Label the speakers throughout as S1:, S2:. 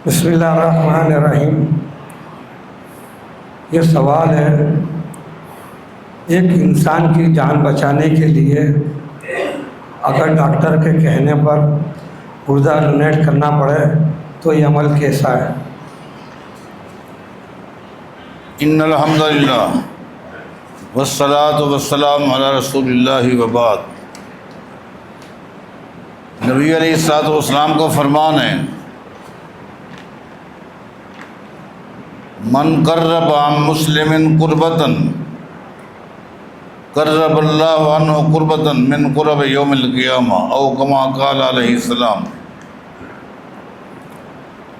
S1: بسم اللہ الرحمن الرحیم۔ یہ سوال ہے، ایک انسان کی جان بچانے کے لیے اگر ڈاکٹر کے کہنے پر گردہ ڈونیٹ کرنا پڑے تو یہ عمل کیسا ہے؟
S2: ان الحمد للہ والصلاۃ والسلام علی رسول اللہ وبعد۔ نبی علیہ الصلوۃ والسلام کا فرمان ہے، من قرب عن مسلم قربتاً قرب اللہ عنہ قربتاً من قرب یوم القیامہ او کما قال علیہ السلام۔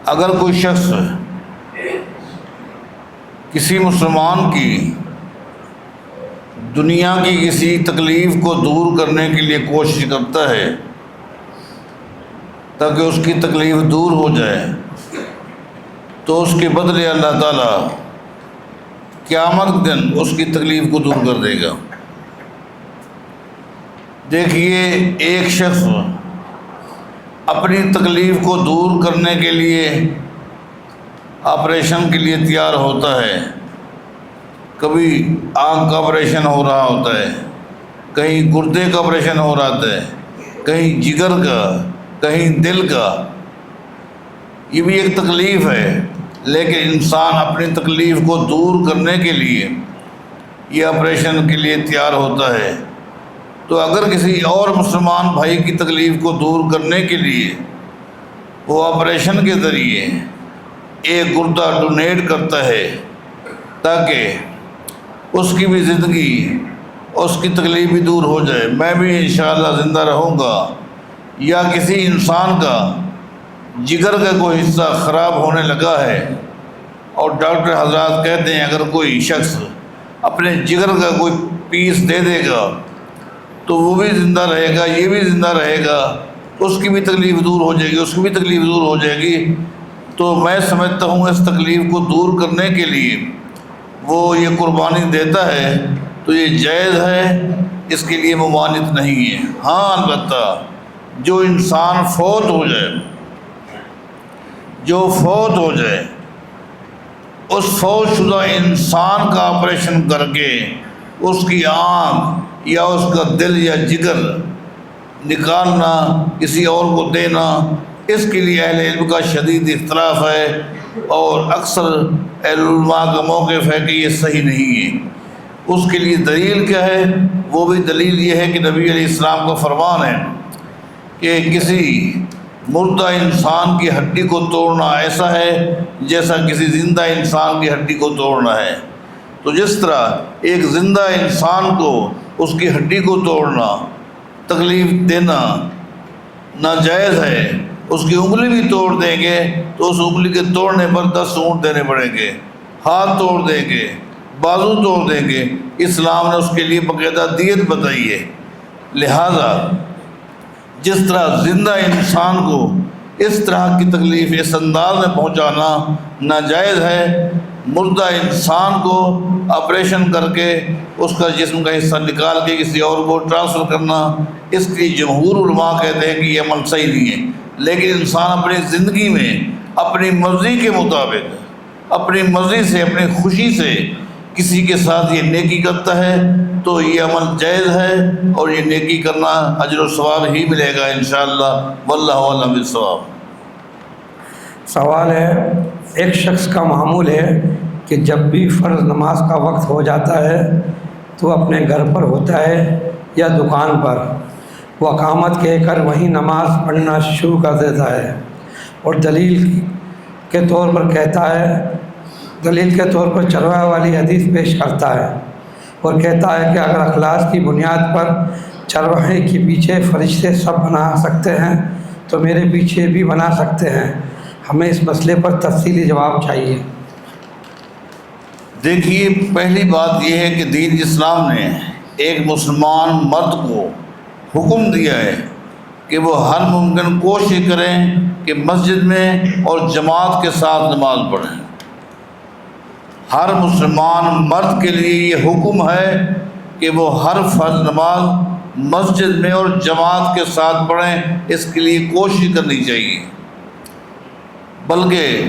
S2: اگر کوئی شخص کسی مسلمان کی دنیا کی کسی تکلیف کو دور کرنے کے لیے کوشش کرتا ہے تاکہ اس کی تکلیف دور ہو جائے، تو اس کے بدلے اللہ تعالیٰ قیامت کے دن اس کی تکلیف کو دور کر دے گا۔ دیکھیے، ایک شخص اپنی تکلیف کو دور کرنے کے لیے آپریشن کے لیے تیار ہوتا ہے۔ کبھی آنکھ کا آپریشن ہو رہا ہوتا ہے، کہیں گردے کا آپریشن ہو رہا ہوتا ہے، کہیں جگر کا، کہیں دل کا۔ یہ بھی ایک تکلیف ہے، لیکن انسان اپنی تکلیف کو دور کرنے کے لیے یہ آپریشن کے لیے تیار ہوتا ہے۔ تو اگر کسی اور مسلمان بھائی کی تکلیف کو دور کرنے کے لیے وہ آپریشن کے ذریعے ایک گردہ ڈونیٹ کرتا ہے تاکہ اس کی بھی زندگی، اس کی تکلیف بھی دور ہو جائے، میں بھی انشاءاللہ زندہ رہوں گا، یا کسی انسان کا جگر کا کوئی حصہ خراب ہونے لگا ہے اور ڈاکٹر حضرات کہتے ہیں اگر کوئی شخص اپنے جگر کا کوئی پیس دے دے گا تو وہ بھی زندہ رہے گا، یہ بھی زندہ رہے گا، اس کی بھی تکلیف دور ہو جائے گی، اس کی بھی تکلیف دور ہو جائے گی۔ تو میں سمجھتا ہوں اس تکلیف کو دور کرنے کے لیے وہ یہ قربانی دیتا ہے تو یہ جائز ہے، اس کے لیے ممانعت نہیں ہے۔ ہاں، البتہ جو انسان فوت ہو جائے، اس فوت شدہ انسان کا آپریشن کر کے اس کی آنکھ یا اس کا دل یا جگر نکالنا، کسی اور کو دینا، اس کے لیے اہل علم کا شدید اختلاف ہے، اور اکثر اہل علماء کا موقف ہے کہ یہ صحیح نہیں ہے۔ اس کے لیے دلیل کیا ہے؟ وہ بھی دلیل یہ ہے کہ نبی علیہ السلام کا فرمان ہے کہ کسی مردہ انسان کی ہڈی کو توڑنا ایسا ہے جیسا کسی زندہ انسان کی ہڈی کو توڑنا ہے۔ تو جس طرح ایک زندہ انسان کو اس کی ہڈی کو توڑنا، تکلیف دینا ناجائز ہے، اس کی انگلی بھی توڑ دیں گے تو اس انگلی کے توڑنے پر 10 اونٹ دینے پڑیں گے، ہاتھ توڑ دیں گے، بازو توڑ دیں گے، اسلام نے اس کے لیے باقاعدہ دیت بتائی ہے۔ لہذا جس طرح زندہ انسان کو اس طرح کی تکلیف اس انداز میں پہنچانا ناجائز ہے، مردہ انسان کو آپریشن کر کے اس کا جسم کا حصہ نکال کے کسی اور کو ٹرانسفر کرنا، اس کی جمہور علماء کہتے ہیں کہ یہ عمل صحیح نہیں ہے۔ لیکن انسان اپنی زندگی میں اپنی مرضی کے مطابق، اپنی مرضی سے، اپنی خوشی سے کسی کے ساتھ یہ نیکی کرتا ہے تو یہ عمل جائز ہے، اور یہ نیکی کرنا اجر و ثواب ہی ملے گا انشاءاللہ، واللہ اعلم بالصواب۔
S1: سوال ہے، ایک شخص کا معمول ہے کہ جب بھی فرض نماز کا وقت ہو جاتا ہے تو اپنے گھر پر ہوتا ہے یا دکان پر وہ اقامت کہہ کر وہیں نماز پڑھنا شروع کر دیتا ہے، اور دلیل کے طور پر چرواہے والی حدیث پیش کرتا ہے، اور کہتا ہے کہ اگر اخلاص کی بنیاد پر چرواہے کے پیچھے فرشتے سب بنا سکتے ہیں تو میرے پیچھے بھی بنا سکتے ہیں۔ ہمیں اس مسئلے پر تفصیلی جواب چاہیے۔
S2: دیکھیے، پہلی بات یہ ہے کہ دین اسلام نے ایک مسلمان مرد کو حکم دیا ہے کہ وہ ہر ممکن کوشش کریں کہ مسجد میں اور جماعت کے ساتھ نماز پڑھیں۔ ہر مسلمان مرد کے لیے یہ حکم ہے کہ وہ ہر فرض نماز مسجد میں اور جماعت کے ساتھ پڑھیں، اس کے لیے کوشش کرنی چاہیے۔ بلکہ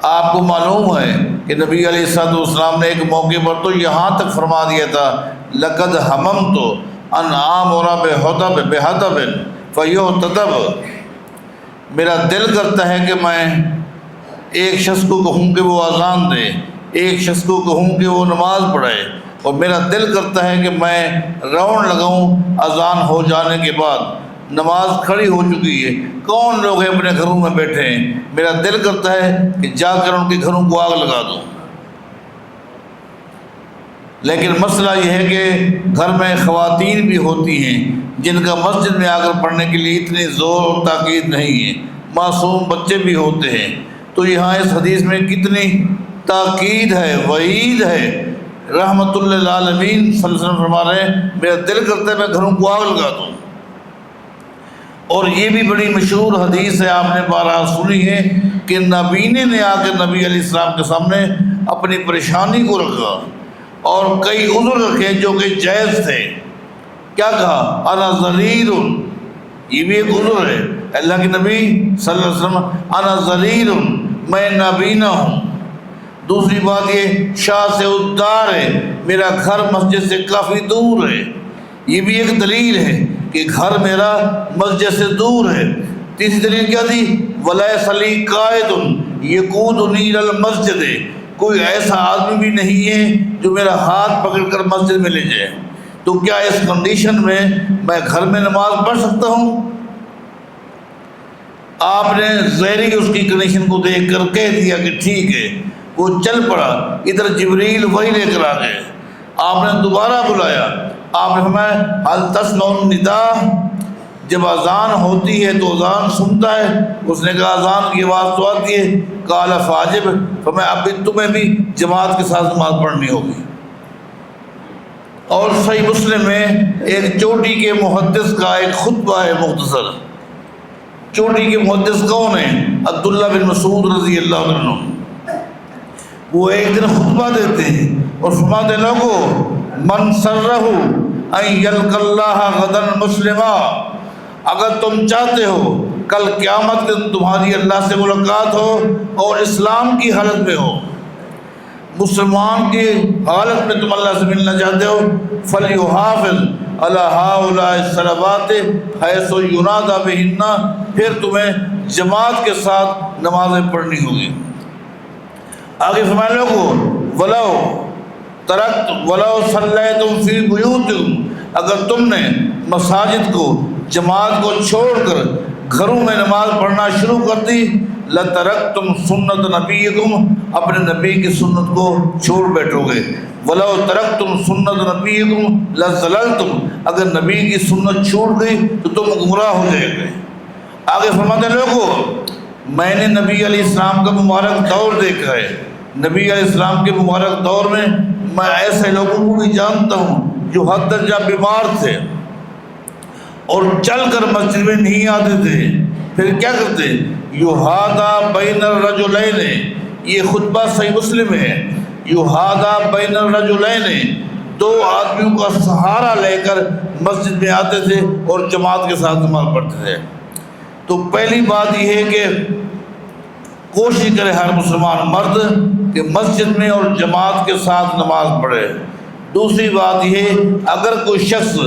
S2: آپ کو معلوم ہے کہ نبی علیہ السلام نے ایک موقع پر تو یہاں تک فرما دیا تھا لقد ہممت ان آمر بحطب فیحتطب، میرا دل کرتا ہے کہ میں ایک شخص کو کہوں کہ وہ اذان دے، ایک شخص کو کہوں کہ وہ نماز پڑھے، اور میرا دل کرتا ہے کہ میں راؤنڈ لگاؤں اذان ہو جانے کے بعد، نماز کھڑی ہو چکی ہے، کون لوگ ہیں اپنے گھروں میں بیٹھے ہیں، میرا دل کرتا ہے کہ جا کر ان کے گھروں کو آگ لگا دوں۔ لیکن مسئلہ یہ ہے کہ گھر میں خواتین بھی ہوتی ہیں جن کا مسجد میں آ کر پڑھنے کے لیے اتنی زور اور تاکید نہیں ہے، معصوم بچے بھی ہوتے ہیں، تو یہاں اس حدیث میں کتنی تاکید ہے، وعید ہے۔ رحمت للعالمین صلی اللہ علیہ وسلم فرما رہے ہیں میرا دل کرتا ہے میں گھروں کو آگ لگا دوں۔ اور یہ بھی بڑی مشہور حدیث ہے، آپ نے بارہا سنی ہے کہ نابینے نے آ کے نبی علیہ السلام کے سامنے اپنی پریشانی کو رکھا اور کئی عذر رکھے جو کہ جائز تھے۔ کیا کہا؟ انا ضریر، یہ بھی ایک عذر ہے، اللہ کے نبی صلی اللہ علیہ وسلم انا ضریر، میں نابینا ہوں۔ دوسری بات یہ شاہ سے ادار ہے، میرا گھر مسجد سے کافی دور ہے، یہ بھی ایک دلیل ہے کہ گھر میرا مسجد سے دور ہے۔ تیسری دلیل کیا تھی؟ ولیس لی قائد یقودنی الی المسجد، کوئی ایسا آدمی بھی نہیں ہے جو میرا ہاتھ پکڑ کر مسجد میں لے جائے، تو کیا اس کنڈیشن میں گھر میں نماز پڑھ سکتا ہوں؟ آپ نے ظاہری اس کی کنڈیشن کو دیکھ کر کہہ دیا کہ ٹھیک ہے، وہ چل پڑا، ادھر جبریل وہی لے کر آ گئے، آپ نے دوبارہ بلایا، آپ نے فرمایا هل تسمع النداء، جب اذان ہوتی ہے تو اذان سنتا ہے؟ اس نے کہا اذان کی آواز تو آتی ہے، قال فاجب، فرمایا اب بھی تمہیں بھی جماعت کے ساتھ نماز پڑھنی ہوگی۔ اور صحیح مسلم میں ایک چوٹی کے محدث کا ایک خطبہ ہے مختصر۔ چوٹی کے محدث کون ہیں؟ عبداللہ بن مسعود رضی اللہ عنہ۔ وہ ایک دن خطبہ دیتے ہیں اور فرماتے لوگو من سرہ ان یلق اللہ غدا مسلما، اگر تم چاہتے ہو کل قیامت کے تمہاری اللہ سے ملاقات ہو اور اسلام کی حالت میں ہو، مسلمان کی حالت میں تم اللہ سے ملنا چاہتے ہو، فلیحافظ علی ہؤلاء الصلوات حیث ینادی بہن، پھر تمہیں جماعت کے ساتھ نمازیں پڑھنی ہوگی۔ آگے فرمانے لوگو ولو صلیتم فی بیوتکم، اگر تم نے مساجد کو جماعت کو چھوڑ کر گھروں میں نماز پڑھنا شروع کر دی، لترکتم سنت نبیکم، اپنے نبی کی سنت کو چھوڑ بیٹھو گے، ولو ترکتم سنت نبیکم لضللتم، اگر نبی کی سنت چھوٹ گئی تو تم گمراہ ہو جائے گے۔ آگے فرماتے لوگو میں نے نبی علیہ السلام کا مبارک دور دیکھا ہے، نبی علیہ السلام کے مبارک دور میں میں ایسے لوگوں کو بھی جانتا ہوں جو حد درجہ بیمار تھے اور چل کر مسجد میں نہیں آتے تھے، پھر کیا کرتے؟ یحاذا بین الرجلین، یہ خطبہ صحیح مسلم ہے، یحاذا بین الرجلین، دو آدمیوں کا سہارا لے کر مسجد میں آتے تھے اور جماعت کے ساتھ نماز پڑھتے تھے۔ تو پہلی بات یہ ہے کہ کوشش کرے ہر مسلمان مرد کہ مسجد میں اور جماعت کے ساتھ نماز پڑھے۔ دوسری بات یہ ہے اگر کوئی شخص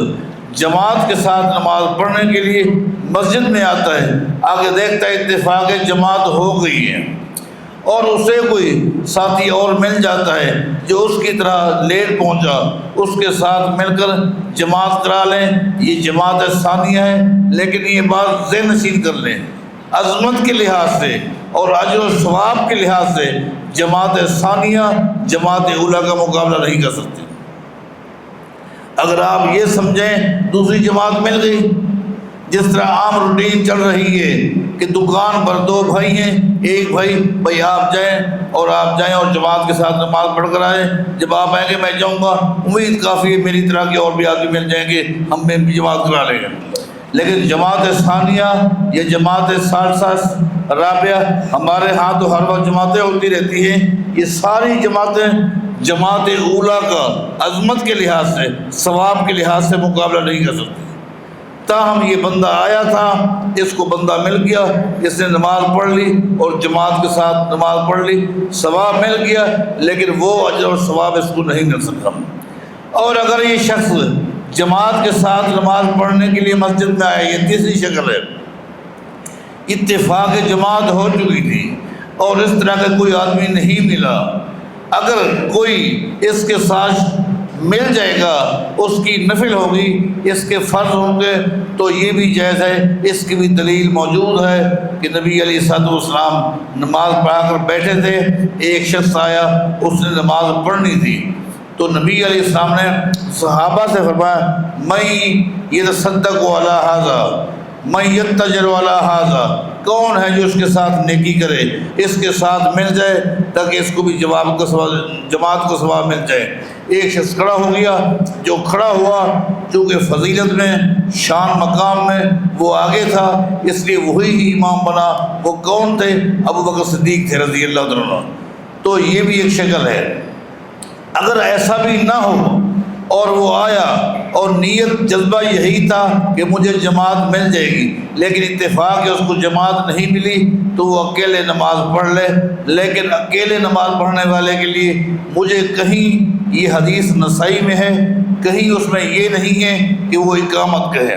S2: جماعت کے ساتھ نماز پڑھنے کے لیے مسجد میں آتا ہے، آگے دیکھتا ہے اتفاق جماعت ہو گئی ہے اور اسے کوئی ساتھی اور مل جاتا ہے جو اس کی طرح لیٹ پہنچا، اس کے ساتھ مل کر جماعت کرا لیں، یہ جماعت ثانیہ ہے، لیکن یہ بات ذہن نشین کر لیں، عظمت کے لحاظ سے اور اجر و ثواب کے لحاظ سے جماعت ثانیہ جماعت اولیٰ کا مقابلہ نہیں کر سکتی۔ اگر آپ یہ سمجھیں دوسری جماعت مل گئی، جس طرح عام روٹین چل رہی ہے کہ دکان پر دو بھائی ہیں، ایک بھائی آپ جائیں اور جماعت کے ساتھ نماز پڑھ کر آئیں، جب آپ آئیں گے میں جاؤں گا، امید کافی ہے میری طرح کے اور بھی آدمی مل جائیں گے، ہم میں بھی جماعت کرا لیں گے۔ لیکن جماعت ثانیہ یا جماعت ثالثہ رابعہ، ہمارے ہاں تو ہر وقت جماعتیں ہوتی رہتی ہیں، یہ ساری جماعتیں جماعت اولیٰ کا عظمت کے لحاظ سے ثواب کے لحاظ سے مقابلہ نہیں کر سکتی۔ تاہم یہ بندہ آیا تھا، اس کو بندہ مل گیا، اس نے نماز پڑھ لی اور جماعت کے ساتھ نماز پڑھ لی، ثواب مل گیا، لیکن وہ اجر اور ثواب اس کو نہیں مل سکا۔ اور اگر یہ شخص جماعت کے ساتھ نماز پڑھنے کے لیے مسجد میں آیا، یہ تیسری شکل ہے، اتفاق جماعت ہو چکی تھی اور اس طرح کا کوئی آدمی نہیں ملا، اگر کوئی اس کے ساتھ مل جائے گا، اس کی نفل ہوگی، اس کے فرض ہوں گے، تو یہ بھی جائز ہے۔ اس کی بھی دلیل موجود ہے کہ نبی علیہ الصلوۃ والسلام نماز پڑھا کر بیٹھے تھے، ایک شخص آیا، اس نے نماز پڑھنی تھی، تو نبی علیہ السلام نے صحابہ سے فرمایا میں یتصدق علی ھذا، میں یتجر علی ھذا، کون ہے جو اس کے ساتھ نیکی کرے، اس کے ساتھ مل جائے تاکہ اس کو بھی جماعت کو ثواب مل جائے۔ ایک شخص کھڑا ہو گیا، جو کھڑا ہوا چونکہ فضیلت میں، شان مقام میں وہ آگے تھا، اس لیے وہی امام بنا۔ وہ کون تھے؟ ابو بکر صدیق تھے رضی اللہ عنہ۔ تو یہ بھی ایک شکل ہے۔ اگر ایسا بھی نہ ہو اور وہ آیا اور نیت جذبہ یہی تھا کہ مجھے جماعت مل جائے گی، لیکن اتفاق ہے اس کو جماعت نہیں ملی، تو وہ اکیلے نماز پڑھ لے۔ لیکن اکیلے نماز پڑھنے والے کے لیے مجھے کہیں یہ حدیث نسائی میں ہے، کہیں اس میں یہ نہیں ہے کہ وہ اقامت کہے،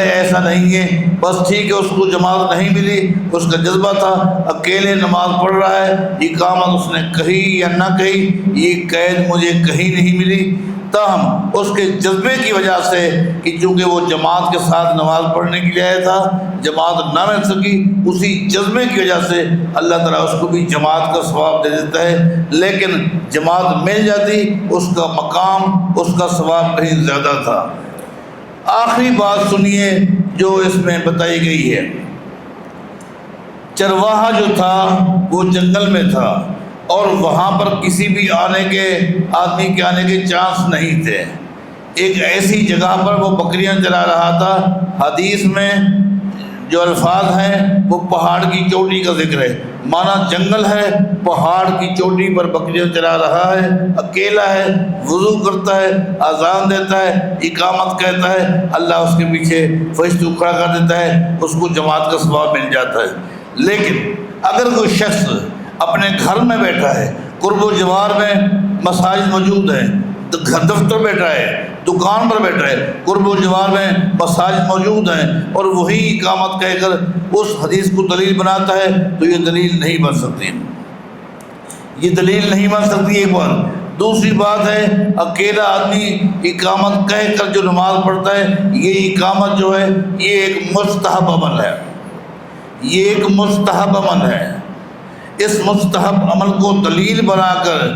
S2: ایسا نہیں ہے۔ بس ٹھیک ہے، اس کو جماعت نہیں ملی، اس کا جذبہ تھا، اکیلے نماز پڑھ رہا ہے، اقامت اس نے کہی یا نہ کہی، یہ قید مجھے کہیں نہیں ملی۔ تاہم اس کے جذبے کی وجہ سے کہ چونکہ وہ جماعت کے ساتھ نماز پڑھنے کے لیے آیا تھا، جماعت نہ مل سکی، اسی جذبے کی وجہ سے اللہ تعالیٰ اس کو بھی جماعت کا ثواب دے دیتا ہے۔ لیکن جماعت مل جاتی، اس کا مقام، اس کا ثواب کہیں زیادہ تھا۔ آخری بات سنیے جو اس میں بتائی گئی ہے۔ چرواہا جو تھا وہ جنگل میں تھا اور وہاں پر کسی بھی آدمی کے آنے کے چانس نہیں تھے۔ ایک ایسی جگہ پر وہ بکریاں چلا رہا تھا۔ حدیث میں جو الفاظ ہیں وہ پہاڑ کی چوٹی کا ذکر ہے، مانا جنگل ہے، پہاڑ کی چوٹی پر بکریاں چلا رہا ہے، اکیلا ہے، وضو کرتا ہے، اذان دیتا ہے، اقامت کہتا ہے، اللہ اس کے پیچھے فرشتوں کھڑا کر دیتا ہے، اس کو جماعت کا ثواب مل جاتا ہے۔ لیکن اگر کوئی شخص اپنے گھر میں بیٹھا ہے، قرب و جوار میں مساجد موجود ہیں، دفتر بیٹھا ہے، دکان پر بیٹھا ہے، قرب و جوار میں مساجد موجود ہیں، اور وہی اقامت کہہ کر اس حدیث کو دلیل بناتا ہے، تو یہ دلیل نہیں بن سکتی، یہ دلیل نہیں بن سکتی۔ ایک بات۔ دوسری بات ہے، اکیلا آدمی اقامت کہہ کر جو نماز پڑھتا ہے، یہ اقامت جو ہے یہ ایک مستحب عمل ہے، یہ ایک مستحب عمل ہے۔ اس مستحب عمل کو دلیل بنا کر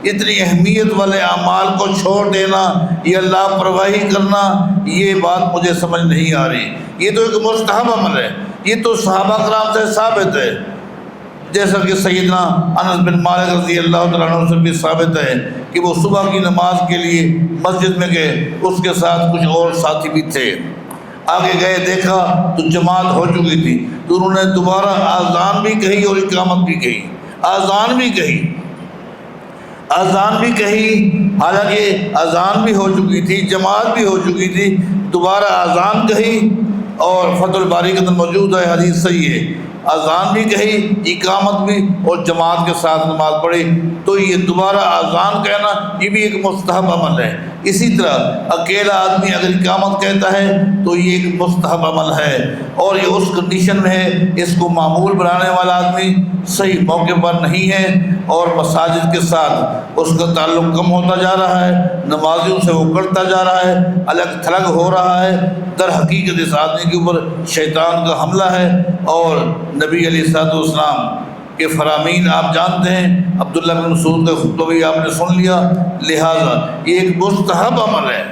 S2: اتنی اہمیت والے اعمال کو چھوڑ دینا، یہ لاپرواہی کرنا، یہ بات مجھے سمجھ نہیں آ رہی۔ یہ تو ایک مستحب عمل ہے، یہ تو صحابہ کرام سے ثابت ہے، جیسا کہ سیدنا انس بن مالک رضی اللہ تعالیٰ عنہ سے بھی ثابت ہے کہ وہ صبح کی نماز کے لیے مسجد میں گئے، اس کے ساتھ کچھ اور ساتھی بھی تھے۔ آگے گئے، دیکھا تو جماعت ہو چکی تھی، تو انہوں نے دوبارہ آذان بھی کہی اور اقامت بھی کہی، آذان بھی کہی، حالانکہ اذان بھی ہو چکی تھی، جماعت بھی ہو چکی تھی، دوبارہ اذان کہی، اور فتح الباری کے اندر موجود ہے، حدیث صحیح ہے، اذان بھی کہی، اقامت بھی، اور جماعت کے ساتھ نماز پڑھی۔ تو یہ دوبارہ اذان کہنا یہ بھی ایک مستحب عمل ہے۔ اسی طرح اکیلا آدمی اگر اقامت کہتا ہے تو یہ ایک مستحب عمل ہے، اور یہ اس کنڈیشن میں ہے اس کو معمول بنانے والا آدمی صحیح موقع پر نہیں ہے، اور مساجد کے ساتھ اس کا تعلق کم ہوتا جا رہا ہے، نمازیوں سے وہ کرتا جا رہا ہے، الگ تھلگ ہو رہا ہے۔ در حقیقت اس آدمی کے اوپر شیطان کا حملہ ہے، اور نبی علیہ الصلوۃ والسلام کے فرامین آپ جانتے ہیں، عبداللہ بن مسعود کا خطبہ بھی آپ نے سن لیا، لہٰذا یہ ایک مستحب عمل ہے،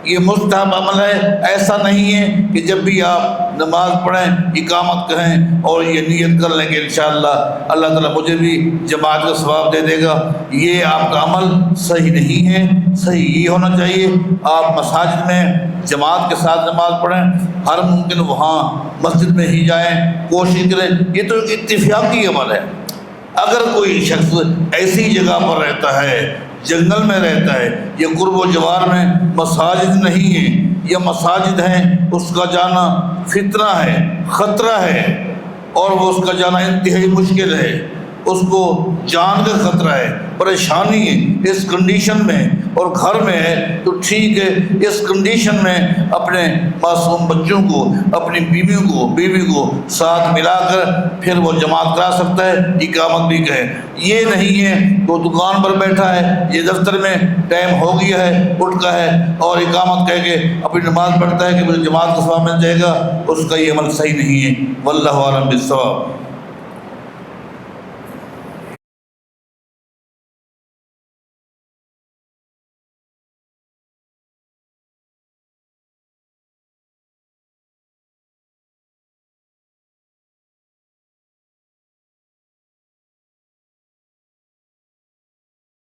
S2: یہ مستحب عمل ہے۔ ایسا نہیں ہے کہ جب بھی آپ نماز پڑھیں اقامت کہیں اور یہ نیت کر لیں کہ انشاءاللہ اللہ تعالیٰ مجھے بھی جماعت کا ثواب دے دے گا، یہ آپ کا عمل صحیح نہیں ہے۔ صحیح یہ ہونا چاہیے آپ مساجد میں جماعت کے ساتھ نماز پڑھیں، ہر ممکن وہاں مسجد میں ہی جائیں، کوشش کریں، یہ تو ایک اتفاقی عمل ہے۔ اگر کوئی شخص ایسی جگہ پر رہتا ہے، جنگل میں رہتا ہے، یا قرب و جوار میں مساجد نہیں ہے، یا مساجد ہیں اس کا جانا فتنہ ہے، خطرہ ہے، اور وہ اس کا جانا انتہائی مشکل ہے، اس کو جان کا خطرہ ہے، پریشانی ہے اس کنڈیشن میں، اور گھر میں ہے تو ٹھیک ہے، اس کنڈیشن میں اپنے معصوم بچوں کو، اپنی بیوی کو ساتھ ملا کر پھر وہ جماعت کرا سکتا ہے، اقامت بھی کہے۔ یہ نہیں ہے وہ دکان پر بیٹھا ہے، یہ دفتر میں ٹائم ہو گیا ہے، اٹھتا ہے اور اقامت کہہ کے اپنی نماز پڑھتا ہے کہ مجھے جماعت کا ثواب مل جائے گا، اس کا یہ عمل صحیح نہیں ہے۔ واللہ اعلم بالصواب۔